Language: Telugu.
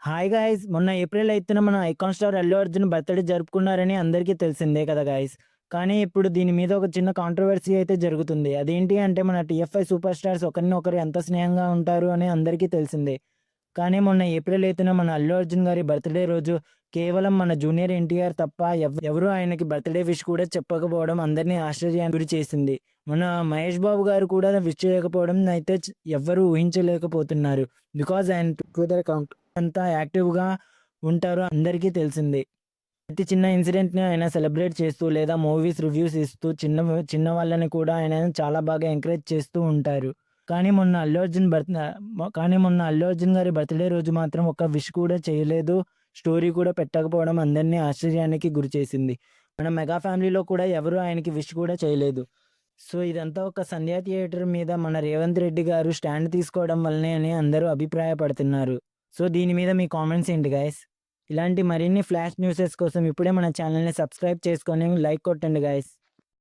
Hi guys! మొన్న ఏప్రిల్ 8న మన icon star Allu Arjun birthday జరుపుకున్నారని అందరికీ తెలిసిందే కదా గాయ్స్! కానీ ఇప్పుడు దీని మీద ఒక చిన్న కాంట్రోవర్సీ అయితే జరుగుతుంది. అదేంటి అంటే మన టీఎఫ్ఐ సూపర్ స్టార్స్ ఒకరినొకరు ఎంత స్నేహంగా ఉంటారు అని అందరికీ తెలిసిందే. కానీ మొన్న ఏప్రిల్ 8న మన అల్లు అర్జున్ గారి బర్త్‌డే రోజు కేవలం మన జూనియర్ ఎన్టీఆర్ తప్ప ఎవరు ఆయనకి బర్త్‌డే విష్ కూడా చెప్పకపోవడం అందరిని ఆశ్చర్యానికి గురి చేసింది. మన మహేష్ బాబు గారు కూడా విష్ చేయకపోవడం అయితే ఎవ్వరు ఊహించలేకపోతున్నారు. బికాజ్ ఆయన ట్విట్టర్ అకౌంట్ అంతా యాక్టివ్‌గా ఉంటారో అందరికీ తెలిసిందే. ప్రతి చిన్న ఇన్సిడెంట్‌ని ఆయన సెలబ్రేట్ చేస్తూ లేదా మూవీస్ రివ్యూస్ ఇస్తూ చిన్న వాళ్ళని కూడా ఆయన చాలా బాగా ఎంకరేజ్ చేస్తూ ఉంటారు. కానీ మొన్న అల్లు అర్జున్ గారి బర్త్‌డే రోజు మాత్రం ఒక్క విష్ కూడా చేయలేదు. స్టోరీ కూడా పెట్టకపోవడం అందరిని ఆశ్చర్యానికి గురిచేసింది. మన మెగా ఫ్యామిలీలో కూడా ఎవరు ఆయనకి విష్ కూడా చేయలేదు. సో, ఇదంతా ఒక సంధ్యా థియేటర్ మీద మన రేవంత్ రెడ్డి గారు స్టాండ్ తీసుకోవడం వల్లనే అని అందరూ అభిప్రాయపడుతున్నారు. సో, దీని మీద మీ కామెంట్స్ ఏంటి గైస్? ఇలాంటి మరిన్ని ఫ్లాష్ న్యూసెస్ కోసం ఇప్పుడే మన ఛానల్‌ని సబ్స్క్రైబ్ చేసుకొని లైక్ కొట్టండి గైస్.